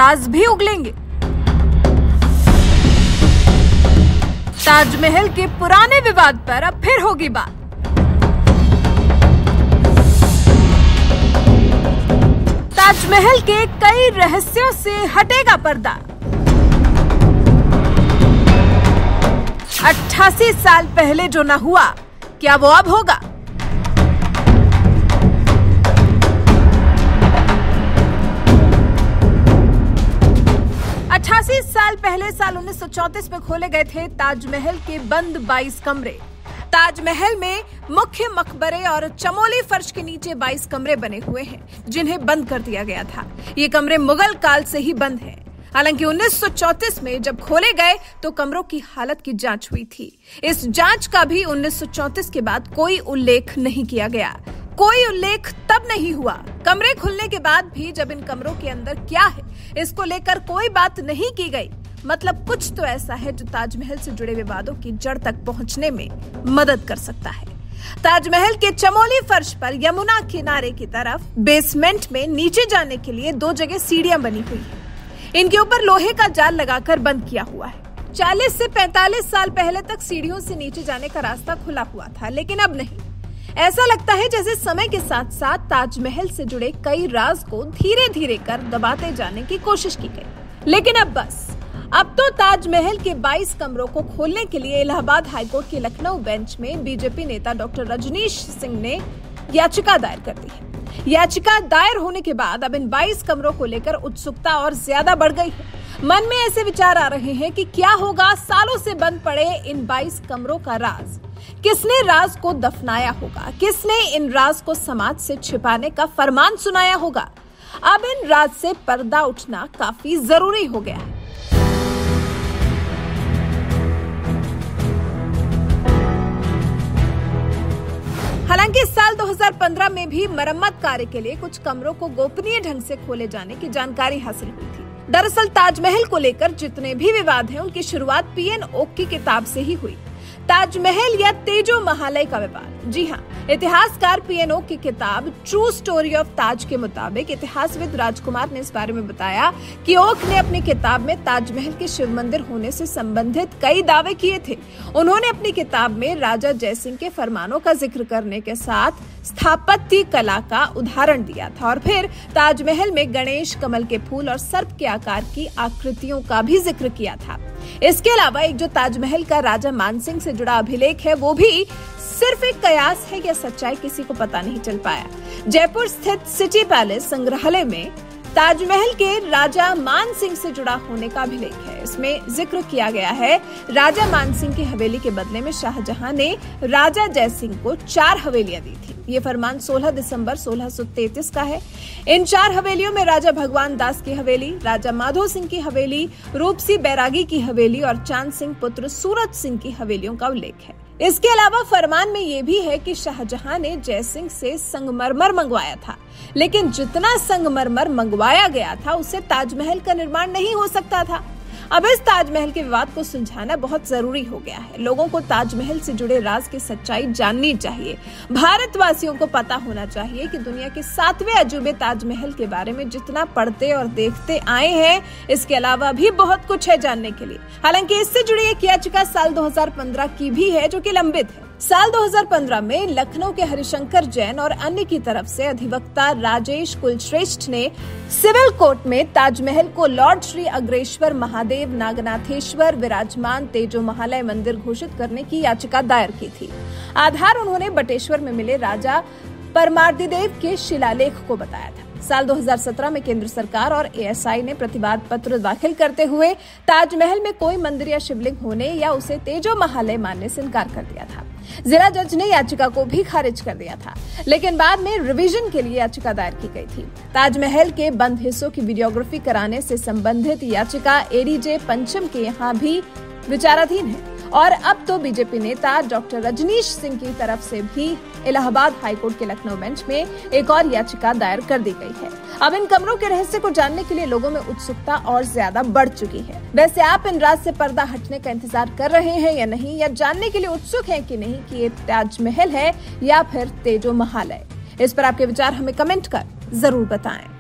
राज भी उगलेंगे। ताजमहल के पुराने विवाद पर अब फिर होगी बात। ताजमहल के कई रहस्यों से हटेगा पर्दा। 88 साल पहले जो न हुआ, क्या वो अब होगा? साल पहले साल 1934 में खोले गए थे ताजमहल के बंद 22 कमरे। ताजमहल में मुख्य मकबरे और चमोली फर्श के नीचे 22 कमरे बने हुए हैं, जिन्हें बंद कर दिया गया था। ये कमरे मुगल काल से ही बंद हैं। हालांकि 1934 में जब खोले गए तो कमरों की हालत की जांच हुई थी। इस जांच का भी 1934 के बाद कोई उल्लेख नहीं किया गया। कोई उल्लेख तब नहीं हुआ, कमरे खुलने के बाद भी, जब इन कमरों के अंदर क्या है इसको लेकर कोई बात नहीं की गई। मतलब कुछ तो ऐसा है जो ताजमहल से जुड़े विवादों की जड़ तक पहुंचने में मदद कर सकता है। ताजमहल के चमोली फर्श पर यमुना किनारे की तरफ बेसमेंट में नीचे जाने के लिए 2 जगह सीढ़ियां बनी हुई है। इनके ऊपर लोहे का जाल लगाकर बंद किया हुआ है। 40 से 45 साल पहले तक सीढ़ियों से नीचे जाने का रास्ता खुला हुआ था, लेकिन अब नहीं। ऐसा लगता है जैसे समय के साथ साथ ताजमहल से जुड़े कई राज को धीरे धीरे कर दबाते जाने की कोशिश की गई। लेकिन अब बस, अब तो ताजमहल के 22 कमरों को खोलने के लिए इलाहाबाद हाईकोर्ट के लखनऊ बेंच में बीजेपी नेता डॉक्टर रजनीश सिंह ने याचिका दायर कर दी है। याचिका दायर होने के बाद अब इन 22 कमरों को लेकर उत्सुकता और ज्यादा बढ़ गई है। मन में ऐसे विचार आ रहे हैं कि क्या होगा सालों से बंद पड़े इन 22 कमरों का राज। किसने राज को दफनाया होगा? किसने इन राज को समाज से छिपाने का फरमान सुनाया होगा? अब इन राज से पर्दा उठना काफी जरूरी हो गया है। हालांकि साल 2015 में भी मरम्मत कार्य के लिए कुछ कमरों को गोपनीय ढंग से खोले जाने की जानकारी हासिल हुई थी। दरअसल ताजमहल को लेकर जितने भी विवाद हैं, उनकी शुरुआत पीएन ओक की किताब से ही हुई। ताजमहल या तेजो महालय का विवाद। जी हाँ, इतिहासकार पीएन ओक की किताब ट्रू स्टोरी ऑफ ताज के मुताबिक इतिहासविद राजकुमार ने इस बारे में बताया कि ओक ने अपनी किताब में ताजमहल के शिव मंदिर होने से संबंधित कई दावे किए थे। उन्होंने अपनी किताब में राजा जयसिंह के फरमानों का जिक्र करने के साथ स्थापत्य कला का उदाहरण दिया था और फिर ताजमहल में गणेश, कमल के फूल और सर्प के आकार की आकृतियों का भी जिक्र किया था। इसके अलावा एक जो ताजमहल का राजा मानसिंह से जुड़ा अभिलेख है, वो भी सिर्फ एक कयास है या सच्चाई किसी को पता नहीं चल पाया। जयपुर स्थित सिटी पैलेस संग्रहालय में ताजमहल के राजा मान सिंह से जुड़ा होने का अभिलेख है। इसमें जिक्र किया गया है राजा मान सिंह की हवेली के बदले में शाहजहां ने राजा जयसिंह को 4 हवेलियां दी थी। ये फरमान 16 दिसंबर 1633 का है। इन 4 हवेलियों में राजा भगवान दास की हवेली, राजा माधो सिंह की हवेली, रूपसी बैरागी की हवेली और चांद सिंह पुत्र सूरज सिंह की हवेलियों का उल्लेख है। इसके अलावा फरमान में ये भी है कि शाहजहां ने जयसिंह से संगमरमर मंगवाया था, लेकिन जितना संगमरमर मंगवाया गया था उससे ताजमहल का निर्माण नहीं हो सकता था। अब इस ताजमहल के विवाद को सुलझाना बहुत जरूरी हो गया है। लोगों को ताजमहल से जुड़े राज की सच्चाई जाननी चाहिए। भारतवासियों को पता होना चाहिए कि दुनिया के 7वें अजूबे ताजमहल के बारे में जितना पढ़ते और देखते आए हैं, इसके अलावा भी बहुत कुछ है जानने के लिए। हालांकि इससे जुड़ी एक याचिका साल 2015 की भी है जो कि लंबित है। साल 2015 में लखनऊ के हरिशंकर जैन और अन्य की तरफ से अधिवक्ता राजेश कुलश्रेष्ठ ने सिविल कोर्ट में ताजमहल को लॉर्ड श्री अग्रेश्वर महादेव नागनाथेश्वर विराजमान तेजो महालय मंदिर घोषित करने की याचिका दायर की थी। आधार उन्होंने बटेश्वर में मिले राजा परमार्दिदेव के शिलालेख को बताया था। साल 2017 में केंद्र सरकार और एएसआई ने प्रतिवाद पत्र दाखिल करते हुए ताजमहल में कोई मंदिर या शिवलिंग होने या उसे तेजो महालय मानने से इनकार कर दिया था। जिला जज ने याचिका को भी खारिज कर दिया था, लेकिन बाद में रिवीजन के लिए याचिका दायर की गई थी। ताजमहल के बंद हिस्सों की वीडियोग्राफी कराने से संबंधित याचिका एडीजे पंचम के यहाँ भी विचाराधीन है और अब तो बीजेपी नेता डॉक्टर रजनीश सिंह की तरफ से भी इलाहाबाद हाईकोर्ट के लखनऊ बेंच में एक और याचिका दायर कर दी गई है। अब इन कमरों के रहस्य को जानने के लिए लोगों में उत्सुकता और ज्यादा बढ़ चुकी है। वैसे आप इन राज से पर्दा हटने का इंतजार कर रहे हैं या नहीं, या जानने के लिए उत्सुक हैं कि नहीं कि ये ताजमहल है या फिर तेजो महालय? इस पर आपके विचार हमें कमेंट कर जरूर बताएं।